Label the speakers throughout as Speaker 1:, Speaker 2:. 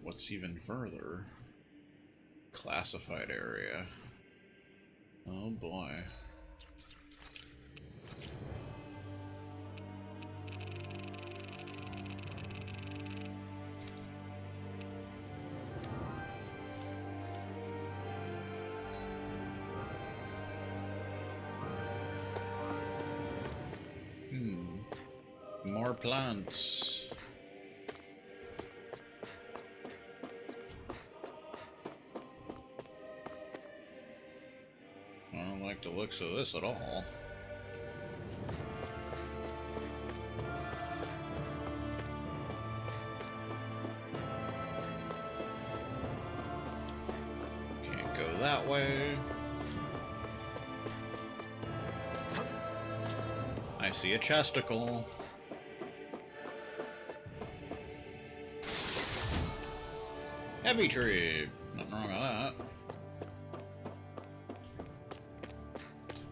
Speaker 1: what's even further? Classified area. Oh boy. More plants. I don't like the looks of this at all. Can't go that way. I see a chesticle. Heavy tree. Nothing wrong with that.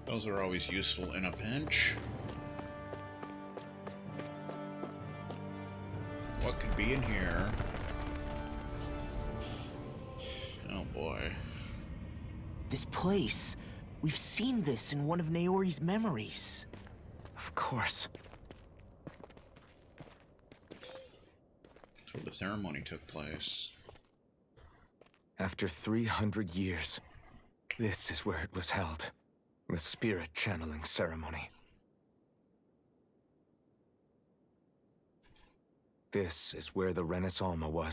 Speaker 1: Those are always useful in a pinch. What could be in here? Oh boy.
Speaker 2: This place. We've seen this in one of Naori's memories. Of course.
Speaker 1: That's where the ceremony took place.
Speaker 3: After 300 years, this is where it was held. The spirit channeling ceremony. This is where the Renaissance was.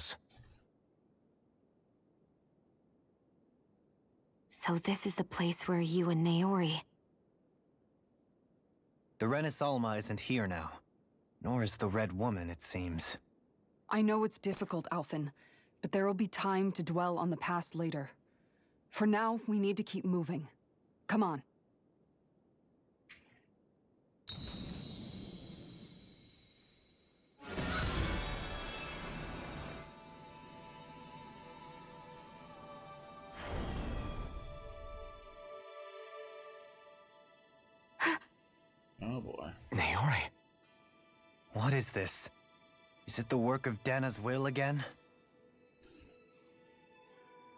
Speaker 4: So this is the place where you and Naori...
Speaker 5: The Renaissance isn't here now. Nor is the Red Woman, it seems.
Speaker 6: I know it's difficult, Alphen, but there will be time to dwell on the past later. For now, we need to keep moving. Come on.
Speaker 1: Oh boy.
Speaker 5: Naori. What is this? Is it the work of Dana's will again?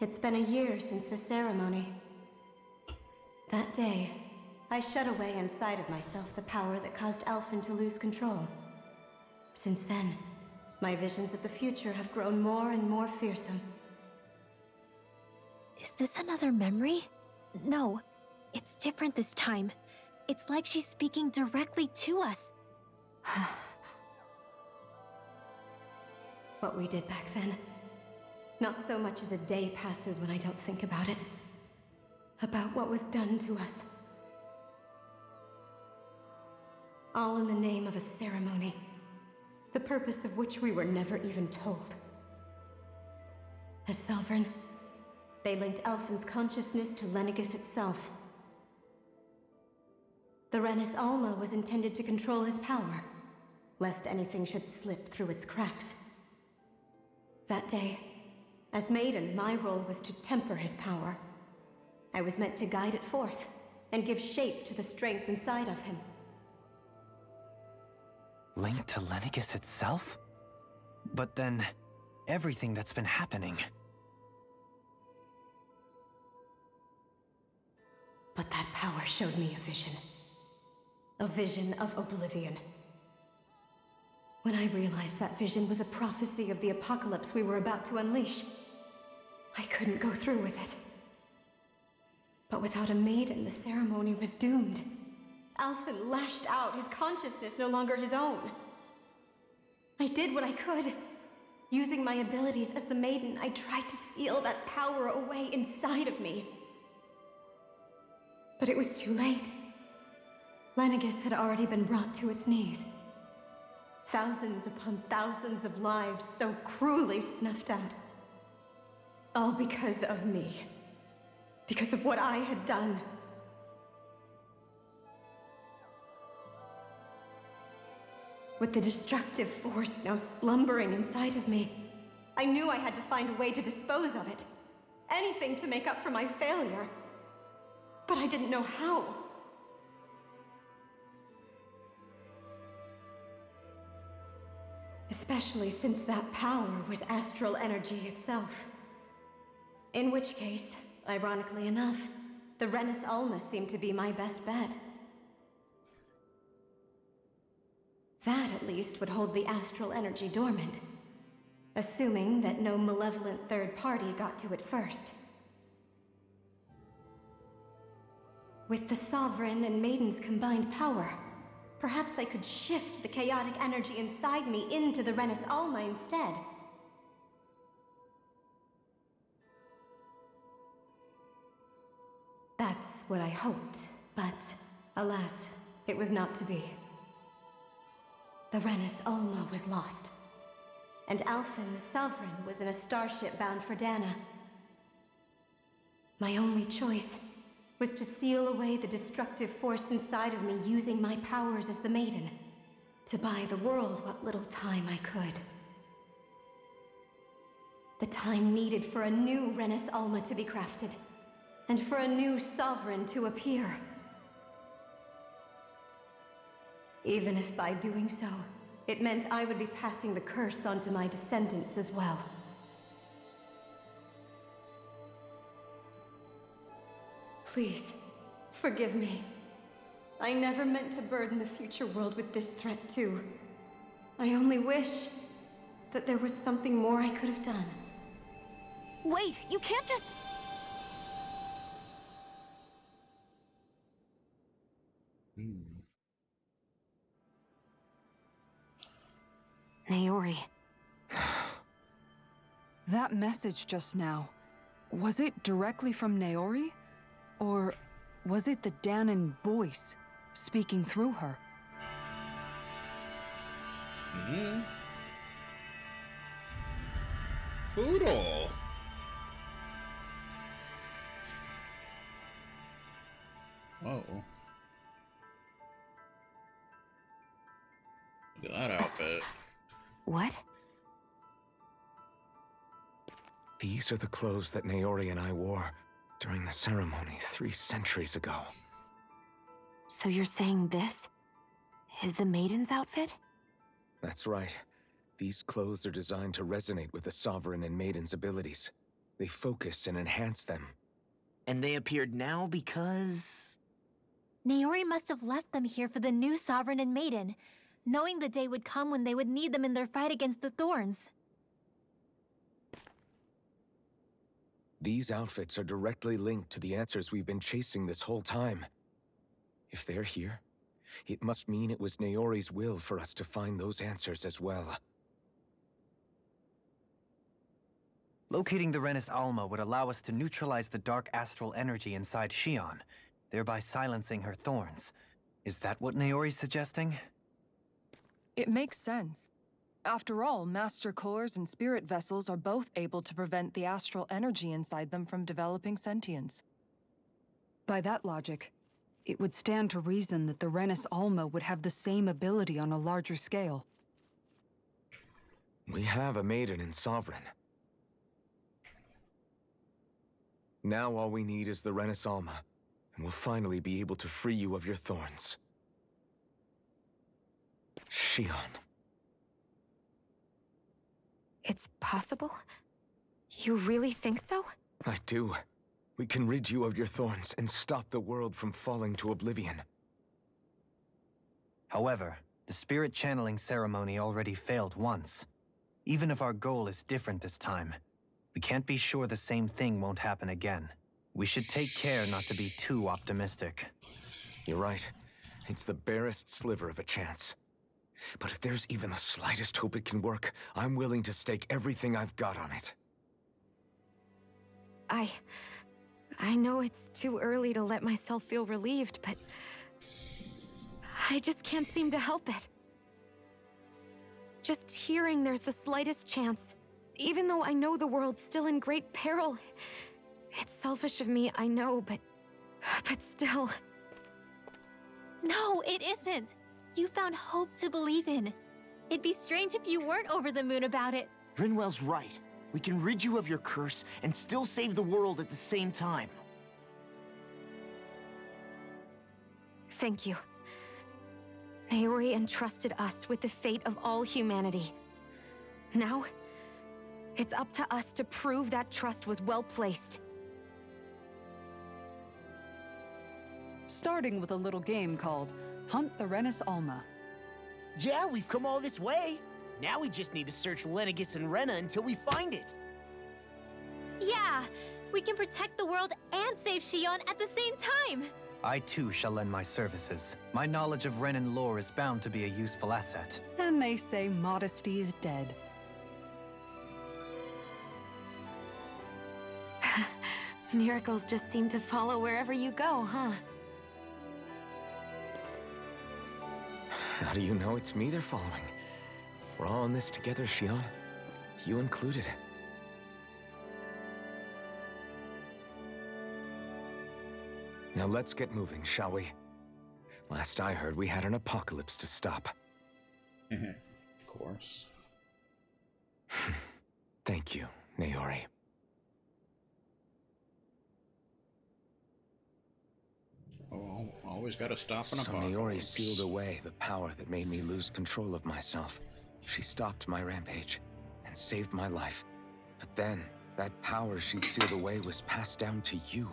Speaker 4: It's been a year since the ceremony. That day, I shut away inside of myself the power that caused Alphen to lose control. Since then, my visions of the future have grown more and more fearsome.
Speaker 7: Is this another memory? No, it's different this time. It's like she's speaking directly to us.
Speaker 4: What we did back then. Not so much as a day passes when I don't think about it. About what was done to us. All in the name of a ceremony, the purpose of which we were never even told. As Sovereign, they linked Alphen's consciousness to Lenegis itself. The Renis Alma was intended to control his power, lest anything should slip through its cracks. That day, as Maiden, my role was to temper his power. I was meant to guide it forth and give shape to the strength inside of him.
Speaker 5: Linked to Lenegis itself? But then, everything that's been happening.
Speaker 4: But that power showed me a vision. A vision of oblivion. When I realized that vision was a prophecy of the apocalypse we were about to unleash, I couldn't go through with it. But without a maiden, the ceremony was doomed. Alphen lashed out, his consciousness no longer his own. I did what I could. Using my abilities as the maiden, I tried to steal that power away inside of me. But it was too late. Lenegis had already been brought to its knees. Thousands upon thousands of lives so cruelly snuffed out. All because of me. Because of what I had done. With the destructive force now slumbering inside of me, I knew I had to find a way to dispose of it. Anything to make up for my failure. But I didn't know how. Especially since that power was astral energy itself. In which case, ironically enough, the Renis Alma seemed to be my best bet. That, at least, would hold the astral energy dormant, assuming that no malevolent third party got to it first. With the Sovereign and Maiden's combined power, perhaps I could shift the chaotic energy inside me into the Renis Alma instead. That's what I hoped, but alas, it was not to be. The Renis Alma was lost, and Alphen the Sovereign was in a starship bound for Dana. My only choice was to seal away the destructive force inside of me using my powers as the Maiden, to buy the world what little time I could. The time needed for a new Renis Alma to be crafted, and for a new Sovereign to appear. Even if by doing so, it meant I would be passing the curse on to my descendants as well. Please, forgive me. I never meant to burden the future world with this threat too. I only wish that there was something more I could have done.
Speaker 7: Wait, you can't just...
Speaker 6: Naori. That message just now, was it directly from Naori? Or was it the Danan voice speaking through her?
Speaker 1: Poodle. Whoa. Look at that outfit.
Speaker 2: What?
Speaker 3: These are the clothes that Naori and I wore during the ceremony 3 centuries ago.
Speaker 7: So you're saying this is the Maiden's outfit?
Speaker 3: That's right. These clothes are designed to resonate with the Sovereign and Maiden's abilities. They focus and enhance them.
Speaker 2: And they appeared now because...
Speaker 7: Naori must have left them here for the new Sovereign and Maiden, knowing the day would come when they would need them in their fight against the Thorns.
Speaker 3: These outfits are directly linked to the answers we've been chasing this whole time. If they're here, it must mean it was Naori's will for us to find those answers as well.
Speaker 5: Locating the Renis Alma would allow us to neutralize the dark astral energy inside Shion, thereby silencing her thorns. Is that what Naori's suggesting?
Speaker 6: It makes sense. After all, Master Cores and Spirit Vessels are both able to prevent the astral energy inside them from developing sentience. By that logic, it would stand to reason that the Renis Alma would have the same ability on a larger scale.
Speaker 3: We have a Maiden and Sovereign. Now all we need is the Renis Alma, and we'll finally be able to free you of your thorns. Shion.
Speaker 7: It's possible? You really think so?
Speaker 3: I do. We can rid you of your thorns and stop the world from falling to oblivion.
Speaker 5: However, the spirit channeling ceremony already failed once. Even if our goal is different this time, we can't be sure the same thing won't happen again. We should take care not to be too optimistic.
Speaker 3: You're right. It's the barest sliver of a chance. But if there's even the slightest hope it can work, I'm willing to stake everything I've got on it.
Speaker 7: I know it's too early to let myself feel relieved, but I just can't seem to help it. Just hearing there's the slightest chance, even though I know the world's still in great peril. It's selfish of me, I know, but still. No, it isn't. You found hope to believe in. It'd be strange if you weren't over the moon about it.
Speaker 2: Rinwell's right. We can rid you of your curse and still save the world at the same time.
Speaker 7: Thank you. Naori entrusted us with the fate of all humanity. Now, it's up to us to prove that trust was well placed.
Speaker 8: Starting with a little game called Hunt the Rennis Alma.
Speaker 2: Yeah, we've come all this way. Now we just need to search Lenegis and Rena until we find it.
Speaker 9: Yeah, we can protect the world and save Shion at the same time.
Speaker 5: I too shall lend my services. My knowledge of Renan lore is bound to be a useful asset.
Speaker 8: And they say modesty is dead.
Speaker 7: Miracles just seem to follow wherever you go, huh?
Speaker 3: How do you know it's me they're following? We're all in this together, Shion. You included. Now let's get moving, shall we? Last I heard, we had an apocalypse to stop.
Speaker 1: Of course.
Speaker 3: Thank you, Naori.
Speaker 1: Oh, always gotta stop an
Speaker 3: So
Speaker 1: apocalypse.
Speaker 3: Naori sealed away the power that made me lose control of myself. She stopped my rampage and saved my life. But then, that power she sealed away was passed down to you.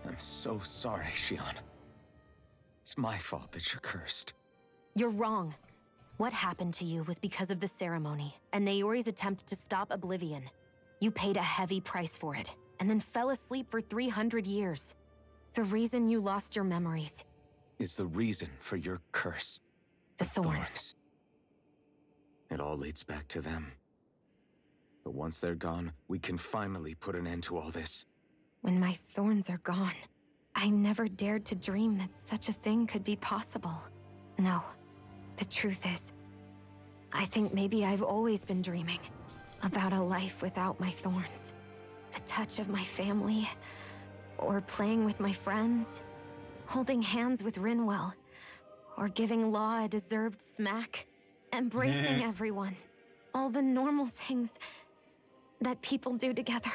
Speaker 3: I'm so sorry, Shion. It's my fault that you're cursed.
Speaker 7: You're wrong. What happened to you was because of the ceremony and Naori's attempt to stop Oblivion. You paid a heavy price for it, and then fell asleep for 300 years. The reason you lost your memories
Speaker 3: Is the reason for your curse.
Speaker 7: the thorns.
Speaker 3: It all leads back to them. But once they're gone, we can finally put an end to all this.
Speaker 7: When my thorns are gone, I never dared to dream that such a thing could be possible. No, the truth is, I think maybe I've always been dreaming about a life without my thorns. The touch of my family, or playing with my friends, holding hands with Rinwell, or giving Law a deserved smack, embracing everyone. All the normal things that people do together.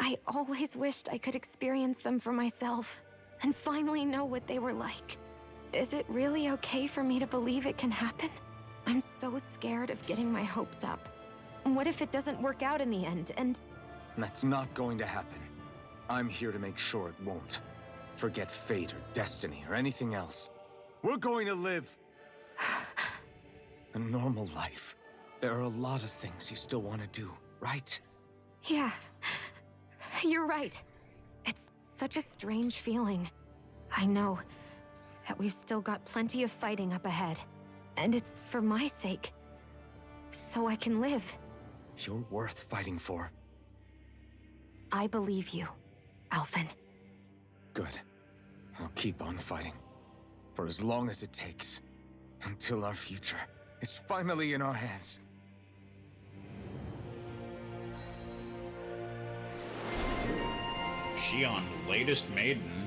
Speaker 7: I always wished I could experience them for myself and finally know what they were like. Is it really okay for me to believe it can happen? I'm so scared of getting my hopes up. What if it doesn't work out in the end, and...
Speaker 3: That's not going to happen. I'm here to make sure it won't. Forget fate or destiny or anything else. We're going to live a normal life. There are a lot of things you still want to do, right?
Speaker 7: Yeah, you're right. It's such a strange feeling. I know that we've still got plenty of fighting up ahead, and it's for my sake, so I can live.
Speaker 3: You're worth fighting for.
Speaker 7: I believe you, Alphen.
Speaker 3: Good. I'll keep on fighting. For as long as it takes. Until our future is finally in our hands.
Speaker 1: Shion, latest Maiden.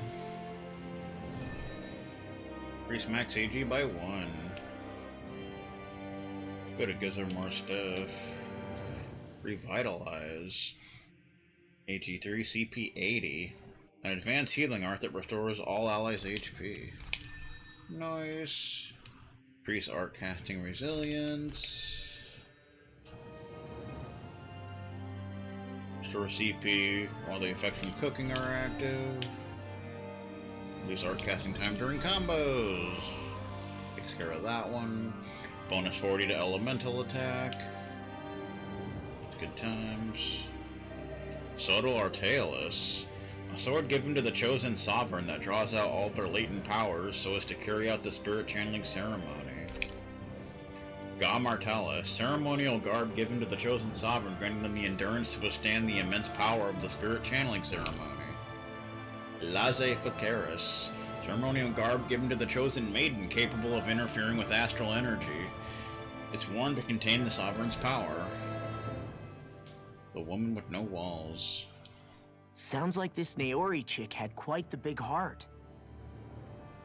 Speaker 1: Increase max AG by 1. Good, it gives her more stuff. Revitalize. AG 3, CP 80. An advanced healing art that restores all allies' HP. Nice. Increase art casting resilience. Restore CP while the effects from cooking are active. Reduce art casting time during combos. Takes care of that one. Bonus 40 to elemental attack. Good times. Soto Artaeus. A sword given to the chosen sovereign that draws out all their latent powers so as to carry out the spirit channeling ceremony. Ga Martalis, ceremonial garb given to the chosen sovereign, granting them the endurance to withstand the immense power of the spirit channeling ceremony. Laze Fateris, ceremonial garb given to the chosen maiden capable of interfering with astral energy. It's worn to contain the sovereign's power. The woman with no walls.
Speaker 2: Sounds like this Naori chick had quite the big heart.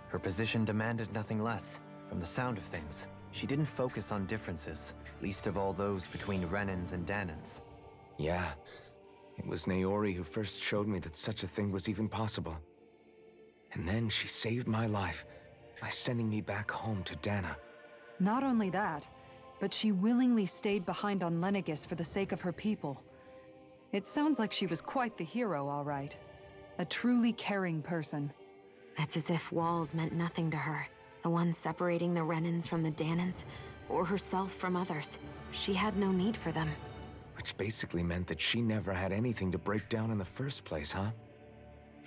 Speaker 5: Her position demanded nothing less. From the sound of things, she didn't focus on differences, least of all those between Renans and Danans.
Speaker 3: Yeah. It was Naori who first showed me that such a thing was even possible. And then she saved my life by sending me back home to Dana.
Speaker 8: Not only that, but she willingly stayed behind on Lenegis for the sake of her people. It sounds like she was quite the hero, all right. A truly caring person.
Speaker 7: It's as if walls meant nothing to her. The ones separating the Renans from the Danans, or herself from others. She had no need for them.
Speaker 3: Which basically meant that she never had anything to break down in the first place, huh?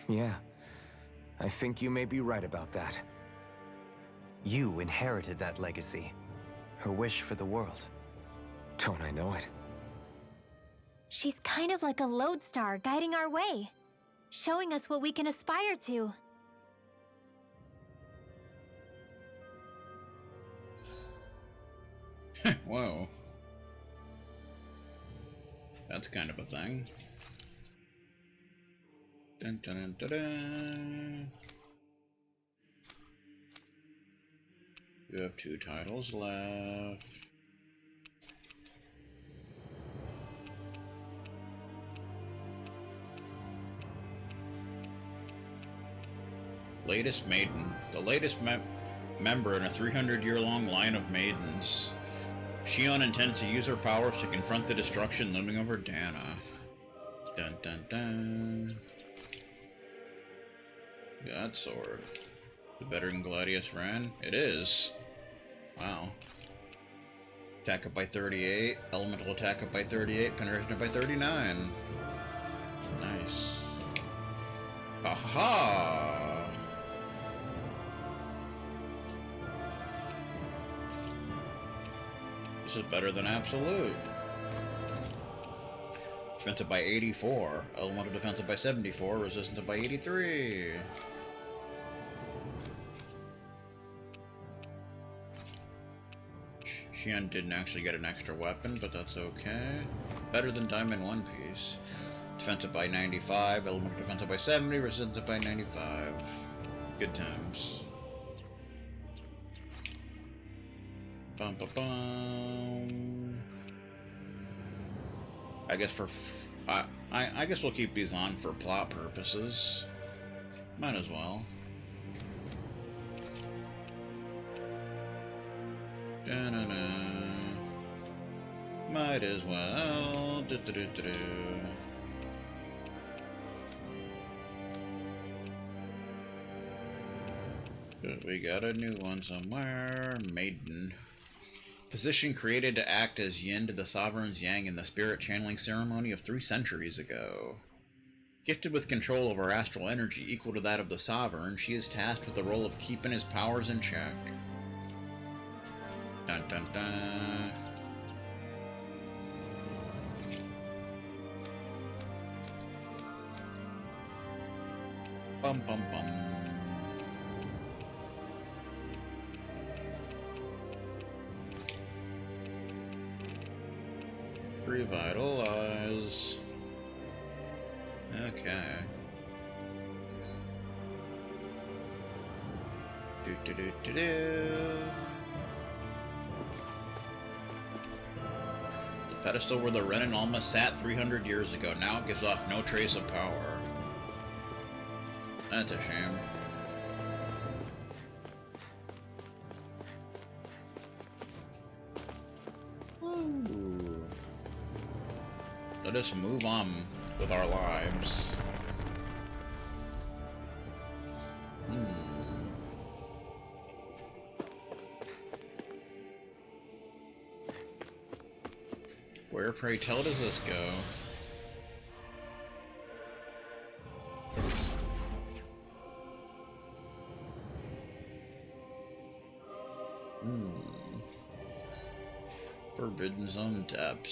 Speaker 3: Yeah, I think you may be right about that.
Speaker 5: You inherited that legacy. Her wish for the world.
Speaker 3: Don't I know it?
Speaker 9: She's kind of like a lodestar guiding our way, showing us what we can aspire to.
Speaker 1: Whoa. That's kind of a thing. Dun, dun, dun, dun, dun. You have 2 titles left. Latest Maiden. The latest member in a 300-year-long line of maidens. Shion intends to use her powers to confront the destruction looming over Dana. Dun dun dun. God sword. The better than Gladius Ren? It is. Wow. Attack up by 38. Elemental attack up by 38. Penetration up by 39. Nice. Aha! This is better than Absolute. Defensive by 84. Elemental defensive by 74. Resistant by 83. Shion didn't actually get an extra weapon, but that's okay. Better than Diamond One Piece. Defensive by 95. Elemental defensive by 70. Resistant by 95. Good times. Bum, bum, bum. I guess I guess we'll keep these on for plot purposes. Might as well. Da-na-na. Might as well. Do-do-do-do-do. We got a new one somewhere. Maiden. Position created to act as yin to the sovereign's yang in the spirit channeling ceremony of 3 centuries ago. Gifted with control over astral energy equal to that of the sovereign, she is tasked with the role of keeping his powers in check. Dun dun dun. Bum bum bum. Revitalize. Okay. Do do do do do. The pedestal where the Ren and Alma sat 300 years ago now gives off no trace of power. That's a shame. Let us move on with our lives. Where, pray tell, does this go? Forbidden Zone depths.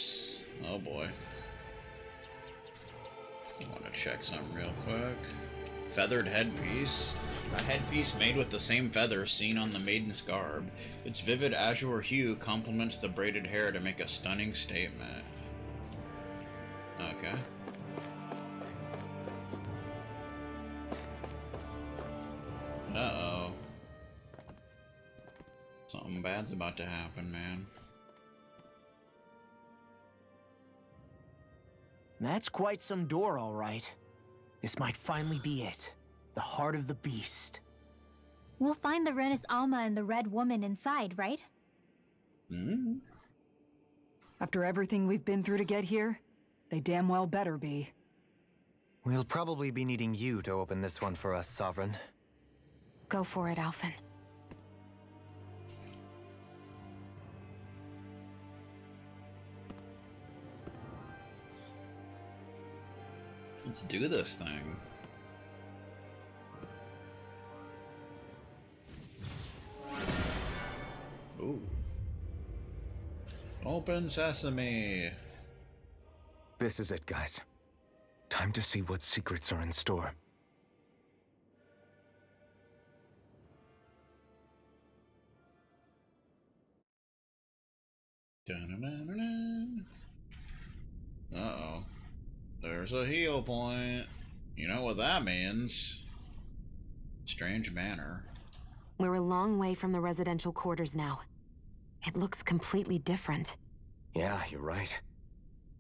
Speaker 1: Oh boy. I want to check something real quick. Feathered headpiece. A headpiece made with the same feathers seen on the maiden's garb. Its vivid azure hue complements the braided hair to make a stunning statement. Okay. Uh-oh. Something bad's about to happen, man.
Speaker 2: That's quite some door, all right. This might finally be it. The heart of the beast.
Speaker 9: We'll find the Renis Alma and the Red Woman inside, right?
Speaker 8: After everything we've been through to get here, they damn well better be.
Speaker 5: We'll probably be needing you to open this one for us, Sovereign.
Speaker 7: Go for it, Alphen.
Speaker 1: Let's do this thing. Ooh. Open sesame.
Speaker 3: This is it, guys. Time to see what secrets are in store.
Speaker 1: Uh-oh. There's a heal point. You know what that means. Strange manor.
Speaker 7: We're a long way from the residential quarters now. It looks completely different.
Speaker 3: Yeah, you're right.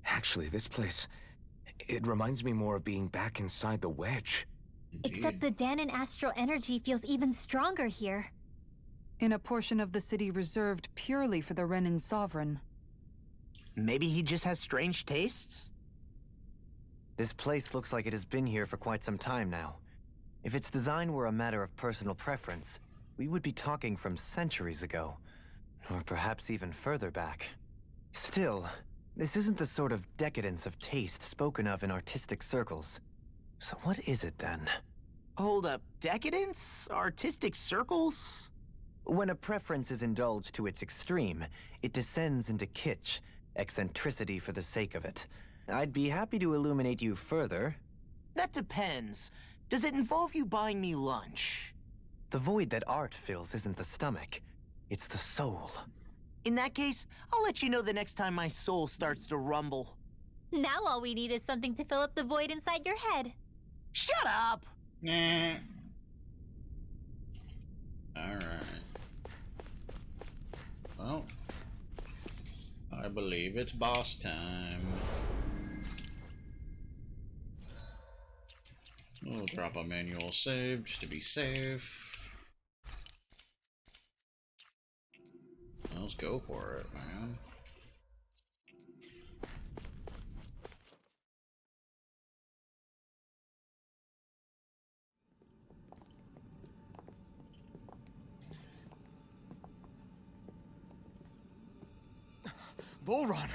Speaker 3: Actually, this place, it reminds me more of being back inside the wedge.
Speaker 1: Indeed.
Speaker 9: Except the Danon astral energy feels even stronger here.
Speaker 8: In a portion of the city reserved purely for the Renin Sovereign.
Speaker 2: Maybe he just has strange tastes?
Speaker 5: This place looks like it has been here for quite some time now. If its design were a matter of personal preference, we would be talking from centuries ago, or perhaps even further back. Still, this isn't the sort of decadence of taste spoken of in artistic circles. So what is it then?
Speaker 2: Hold up, decadence? Artistic circles?
Speaker 5: When a preference is indulged to its extreme, it descends into kitsch, eccentricity for the sake of it. I'd be happy to illuminate you further.
Speaker 2: That depends. Does it involve you buying me lunch?
Speaker 5: The void that art fills isn't the stomach, it's the soul.
Speaker 2: In that case, I'll let you know the next time my soul starts to rumble.
Speaker 9: Now all we need is something to fill up the void inside your head.
Speaker 2: Shut up!
Speaker 1: Nah. Alright. Well, I believe it's boss time. We'll drop a manual save just to be safe. Let's go for it, man.
Speaker 3: Volron!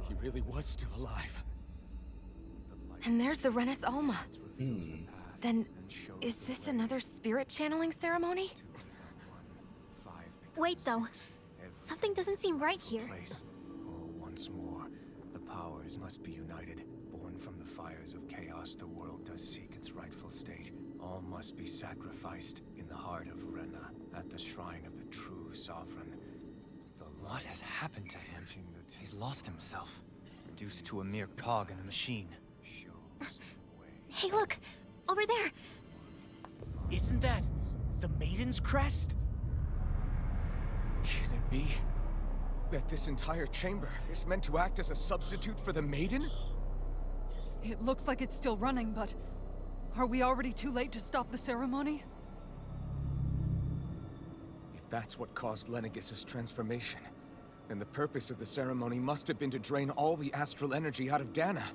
Speaker 3: He really was still alive.
Speaker 7: And there's the Renis Alma.
Speaker 1: Hmm.
Speaker 7: Then, is this another spirit channeling ceremony?
Speaker 9: Wait, though. Something doesn't seem right here.
Speaker 3: Oh, once more, the powers must be united. Born from the fires of chaos, the world does seek its rightful state. All must be sacrificed in the heart of Rena, at the shrine of the true sovereign.
Speaker 5: What has happened to him? He's lost himself, reduced to a mere cog in a machine.
Speaker 9: Hey, look! Over there!
Speaker 2: Isn't that the Maiden's crest?
Speaker 3: Can it be that this entire chamber is meant to act as a substitute for the Maiden?
Speaker 8: It looks like it's still running, but are we already too late to stop the ceremony?
Speaker 3: If that's what caused Lenegis' transformation, then the purpose of the ceremony must have been to drain all the astral energy out of Dana.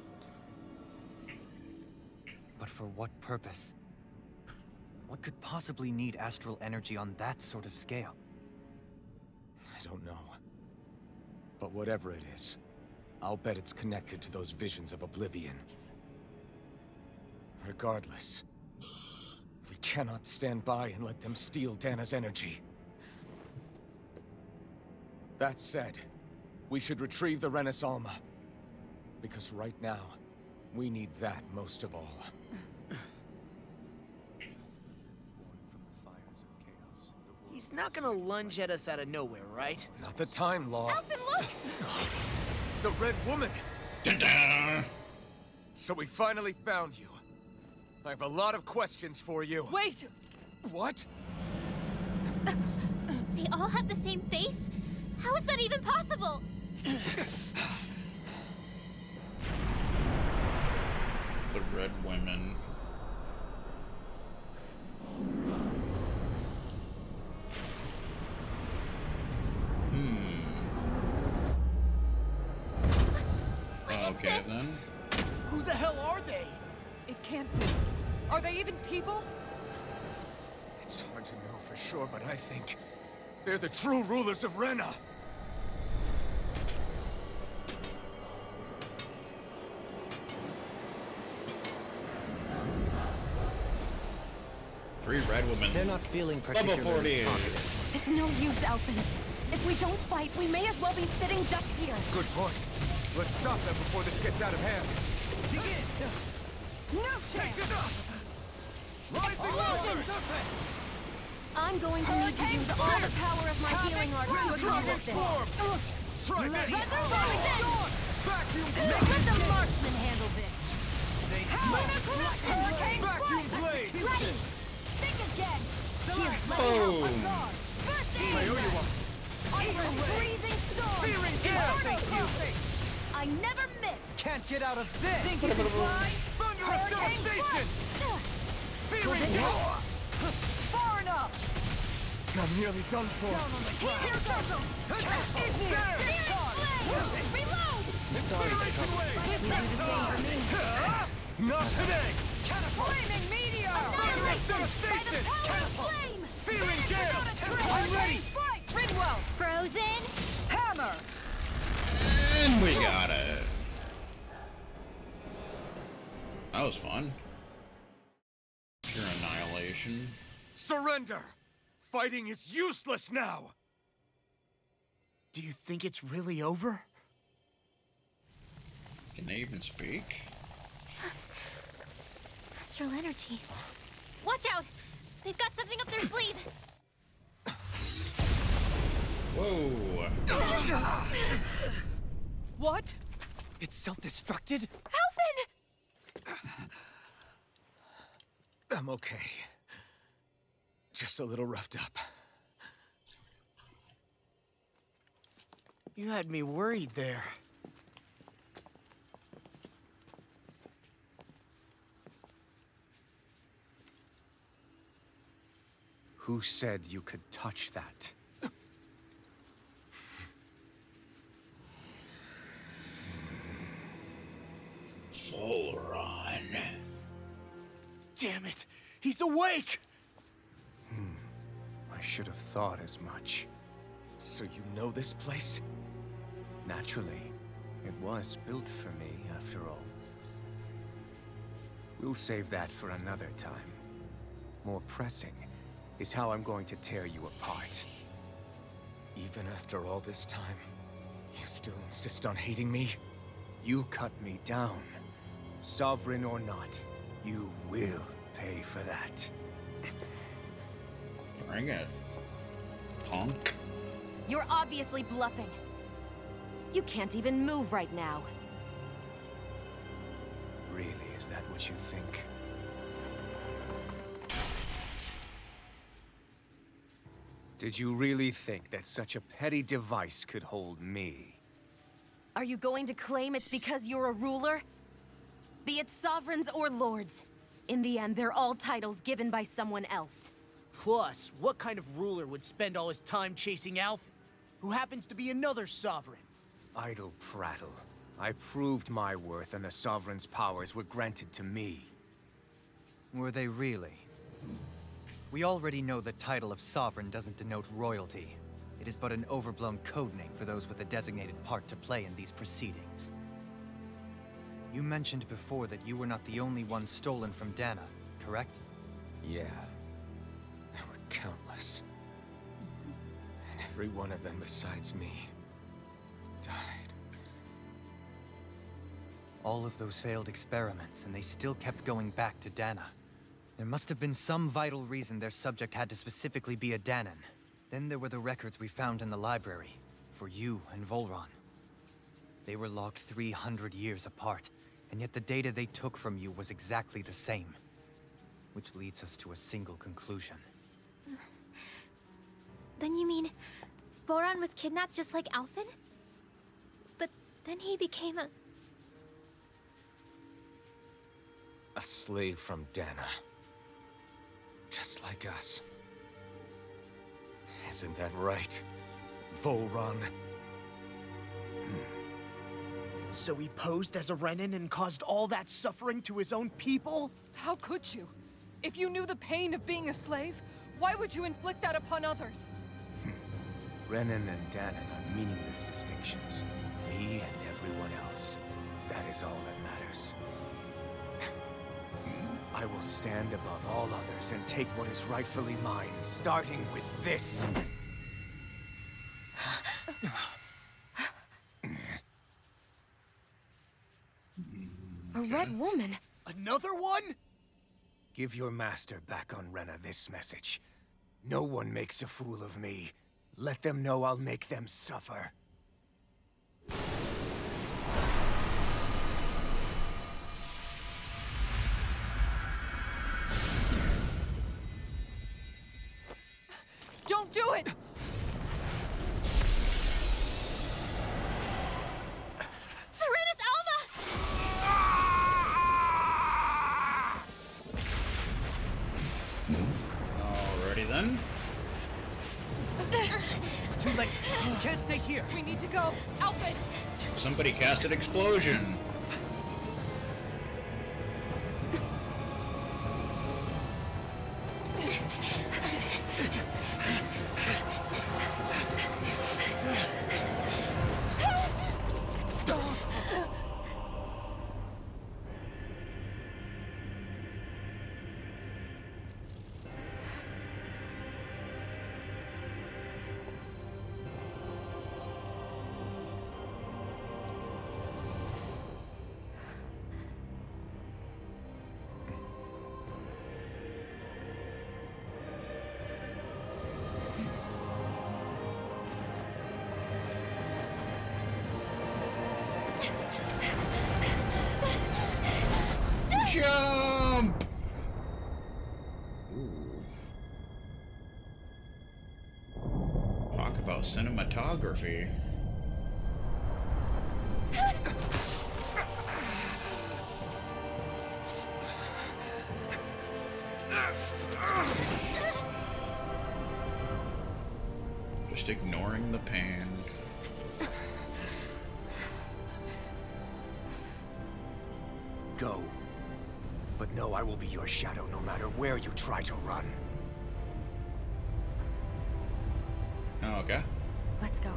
Speaker 5: But for what purpose? What could possibly need astral energy on that sort of scale?
Speaker 3: I don't know. But whatever it is, I'll bet it's connected to those visions of oblivion. Regardless, we cannot stand by and let them steal Dana's energy. That said, we should retrieve the Renis Alma. Because right now, we need that most of all.
Speaker 2: He's not gonna lunge at us out of nowhere, right?
Speaker 3: Not the time, Law.
Speaker 9: Alphen, look!
Speaker 3: The Red Woman!
Speaker 1: Dun-dun!
Speaker 3: So we finally found you. I have a lot of questions for you.
Speaker 8: Wait!
Speaker 3: What?
Speaker 9: They all have the same face? How is that even possible?
Speaker 1: The Red Women. Okay, then.
Speaker 2: Who the hell are they?
Speaker 8: It can't be. Are they even people?
Speaker 3: It's hard to know for sure, but I think they're the true rulers of Rena.
Speaker 1: Three red women.
Speaker 5: They're not feeling
Speaker 1: Level
Speaker 5: particularly
Speaker 1: 48.
Speaker 5: confident.
Speaker 4: It's no use, Alphen. If we don't fight, we may as well be sitting ducks here.
Speaker 3: Good point. Let's stop them before this gets out of hand.
Speaker 8: Begin! No chance!
Speaker 3: Rising waters!
Speaker 4: I'm going to need to use all the power of my healing art to accomplish this.
Speaker 3: Try this! Vacuum
Speaker 4: Let the marksman handle this.
Speaker 3: Vacuum blade!
Speaker 4: Ready! Think again. Here, let me
Speaker 1: Boom.
Speaker 4: help. First aid.
Speaker 3: I owe you one.
Speaker 4: Under a freezing storm.
Speaker 3: Fearing gale.
Speaker 4: Inferno crossing. I never miss.
Speaker 5: Can't get out of this!
Speaker 8: Think you can fly?
Speaker 3: Thunderous devastation! Fearing
Speaker 8: Well,
Speaker 3: gale!
Speaker 8: Far enough!
Speaker 3: I'm nearly done for.
Speaker 8: Down on the ground!
Speaker 4: Here goes.
Speaker 8: Igneous!
Speaker 4: Fearing flame. Reload.
Speaker 3: Inspiration wave!
Speaker 4: You do the same for me.
Speaker 3: Not today!
Speaker 8: Flaming meteor!
Speaker 3: Thunderous
Speaker 4: By the
Speaker 3: devastation!
Speaker 4: power of flame.
Speaker 3: Fearing gale!
Speaker 8: I'm ready! Strike! Ridwell!
Speaker 9: Frozen?
Speaker 8: Hammer!
Speaker 1: And we got it. That was fun. Pure annihilation.
Speaker 3: Surrender! Fighting is useless now!
Speaker 2: Do you think it's really over?
Speaker 1: Can they even speak?
Speaker 9: Astral energy. Watch out! They've got something up their sleeve.
Speaker 1: Whoa.
Speaker 8: What?
Speaker 2: It's self-destructed?
Speaker 9: Alphen!
Speaker 3: I'm okay. Just a little roughed up.
Speaker 2: You had me worried there.
Speaker 3: Who said you could touch that?
Speaker 1: Volron.
Speaker 2: Damn it! He's awake!
Speaker 3: I should have thought as much. So you know this place? Naturally. It was built for me, after all. We'll save that for another time. More pressing is how I'm going to tear you apart. Even after all this time, you still insist on hating me? You cut me down. Sovereign or not, you will pay for that.
Speaker 1: Bring it. Punk.
Speaker 4: You're obviously bluffing. You can't even move right now.
Speaker 3: Really, is that what you think? Did you really think that such a petty device could hold me?
Speaker 4: Are you going to claim it's because you're a ruler? Be it sovereigns or lords. In the end, they're all titles given by someone else.
Speaker 2: Plus, what kind of ruler would spend all his time chasing Alphen, who happens to be another sovereign?
Speaker 3: Idle prattle. I proved my worth and the sovereign's powers were granted to me.
Speaker 5: Were they really? We already know the title of sovereign doesn't denote royalty. It is but an overblown code name for those with a designated part to play in these proceedings. You mentioned before that you were not the only one stolen from Dana, correct?
Speaker 3: Yeah. There were countless. And every one of them besides me died.
Speaker 5: All of those failed experiments, and they still kept going back to Dana. There must have been some vital reason their subject had to specifically be a Danan. Then there were the records we found in the library, for you and Volron. They were logged 300 years apart, and yet the data they took from you was exactly the same. Which leads us to a single conclusion.
Speaker 9: Then you mean Voron was kidnapped just like Alphen? But then he became a
Speaker 3: slave from Dana. Just like us. Isn't that right, Volron?
Speaker 2: So he posed as a Renin and caused all that suffering to his own people?
Speaker 6: How could you? If you knew the pain of being a slave, why would you inflict that upon others?
Speaker 3: Renin and Danon are meaningless distinctions. Me and everyone else. That is all that matters. I will stand above all others and take what is rightfully mine, starting with this.
Speaker 7: A red woman.
Speaker 2: Another one?
Speaker 3: Give your master back on Rena this message. No one makes a fool of me. Let them know I'll make them suffer.
Speaker 6: Don't do it!
Speaker 9: Serenus Alma!
Speaker 1: Alrighty then.
Speaker 2: Too late. You can't stay here.
Speaker 6: We need to go. Alfred!
Speaker 1: Somebody casted explosion. Jump! Ooh. Talk about cinematography. Just ignoring the pan.
Speaker 3: Go. But know I will be your shadow no matter where you try to run.
Speaker 1: Oh, okay.
Speaker 7: Let's go.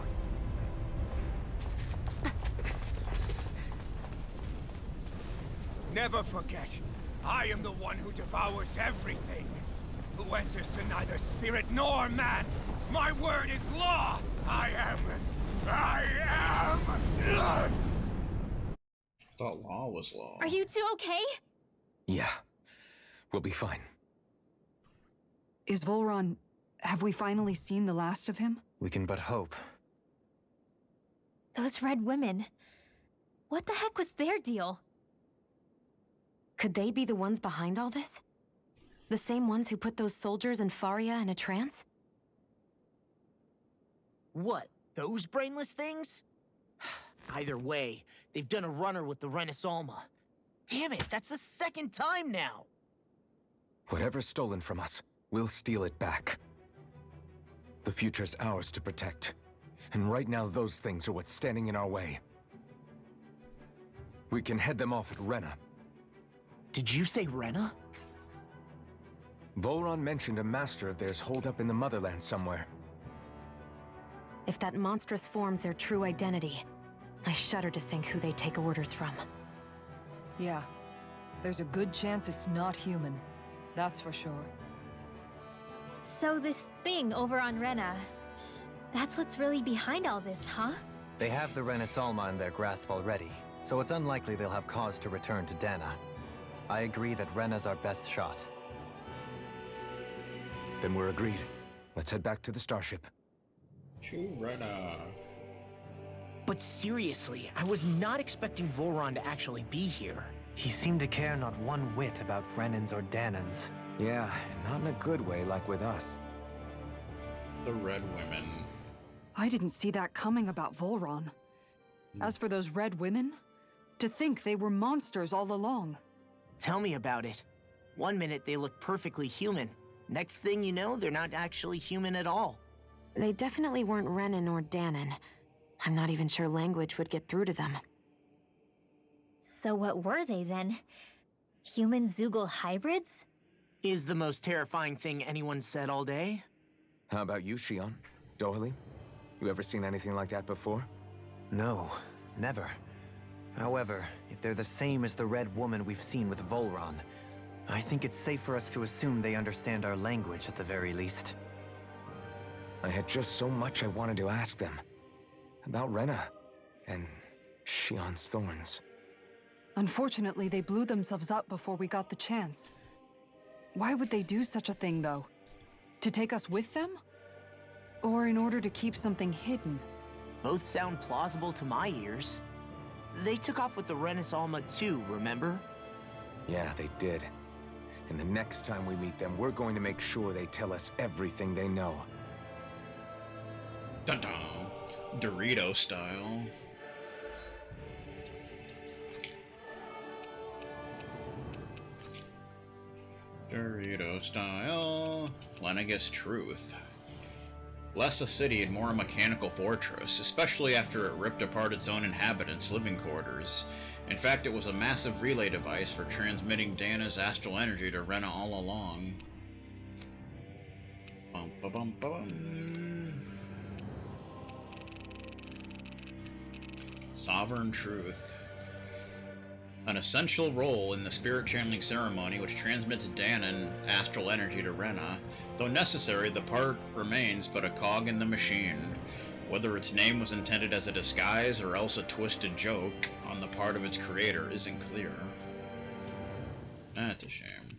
Speaker 3: Never forget, I am the one who devours everything. Who enters to neither spirit nor man. My word is law. I am.
Speaker 1: I thought law was law.
Speaker 9: Are you two okay?
Speaker 3: Yeah. We'll be fine.
Speaker 8: Is Volron... Have we finally seen the last of him?
Speaker 5: We can but hope.
Speaker 9: Those red women. What the heck was their deal?
Speaker 7: Could they be the ones behind all this? The same ones who put those soldiers in Faria in a trance?
Speaker 2: What? Those brainless things? Either way, they've done a runner with the Renis Alma. Damn it, that's the second time now!
Speaker 3: Whatever's stolen from us, we'll steal it back. The future's ours to protect. And right now, those things are what's standing in our way. We can head them off at Rena.
Speaker 2: Did you say Rena?
Speaker 3: Volron mentioned a master of theirs holed up in the motherland somewhere.
Speaker 7: If that monstrous form's their true identity, I shudder to think who they take orders from.
Speaker 6: Yeah. There's a good chance it's not human. That's for sure.
Speaker 9: So this thing over on Rena, that's what's really behind all this, huh?
Speaker 5: They have the Renis Alma in their grasp already, so it's unlikely they'll have cause to return to Dana. I agree that Rena's our best shot.
Speaker 3: Then we're agreed. Let's head back to the starship.
Speaker 1: To Rena.
Speaker 2: But seriously, I was not expecting Volron to actually be here.
Speaker 5: He seemed to care not one whit about Renans or Danans.
Speaker 3: Yeah, not in a good way like with us.
Speaker 1: The Red Women.
Speaker 8: I didn't see that coming about Volron. As for those red women, to think they were monsters all along.
Speaker 2: Tell me about it. One minute they look perfectly human. Next thing you know, they're not actually human at all.
Speaker 7: They definitely weren't Renin or Danon. I'm not even sure language would get through to them.
Speaker 9: So what were they then? Human Zoogle hybrids?
Speaker 2: Is the most terrifying thing anyone said all day.
Speaker 3: How about you, Shion? Doherty? You ever seen anything like that before?
Speaker 5: No, never. However, if they're the same as the Red Woman we've seen with Volron, I think it's safe for us to assume they understand our language at the very least.
Speaker 3: I had just so much I wanted to ask them. About Rena and Shion's thorns.
Speaker 8: Unfortunately, they blew themselves up before we got the chance. Why would they do such a thing, though? To take us with them? Or in order to keep something hidden?
Speaker 2: Both sound plausible to my ears. They took off with the Renis Alma too, remember?
Speaker 3: Yeah, they did. And the next time we meet them, we're going to make sure they tell us everything they know.
Speaker 1: Dun-dun. Dorito style. Dorito style. Lenegis Truth. Less a city and more a mechanical fortress, especially after it ripped apart its own inhabitants' living quarters. In fact, it was a massive relay device for transmitting Dana's astral energy to Rena all along. Bum, ba, bum, ba, bum. Sovereign Truth. An essential role in the spirit channeling ceremony which transmits Danan astral energy to Rena. Though necessary, the part remains but a cog in the machine. Whether its name was intended as a disguise or else a twisted joke on the part of its creator isn't clear. That's a shame.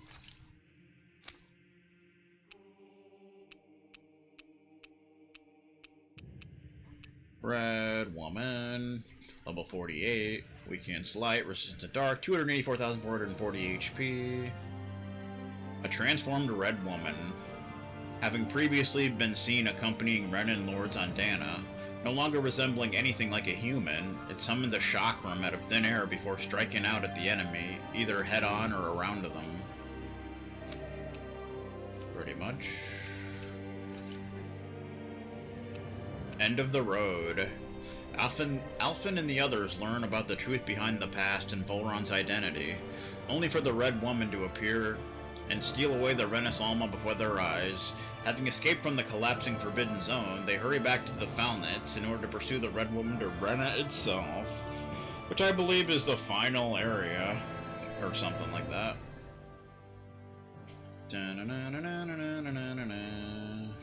Speaker 1: Red Woman. Level 48. Weak against light, resistant to dark, 284,440 HP. A transformed Red Woman. Having previously been seen accompanying Renan Lords on Dana, no longer resembling anything like a human, it summoned a chakram out of thin air before striking out at the enemy, either head-on or around them. Pretty much. End of the road. Alphen and the others learn about the truth behind the past and Volron's identity, only for the Red Woman to appear and steal away the Renis Alma before their eyes. Having escaped from the collapsing Forbidden Zone, they hurry back to the Falnets in order to pursue the Red Woman to Rena itself, which I believe is the final area, or something like that. Da-na-na-na-na-na-na-na-na.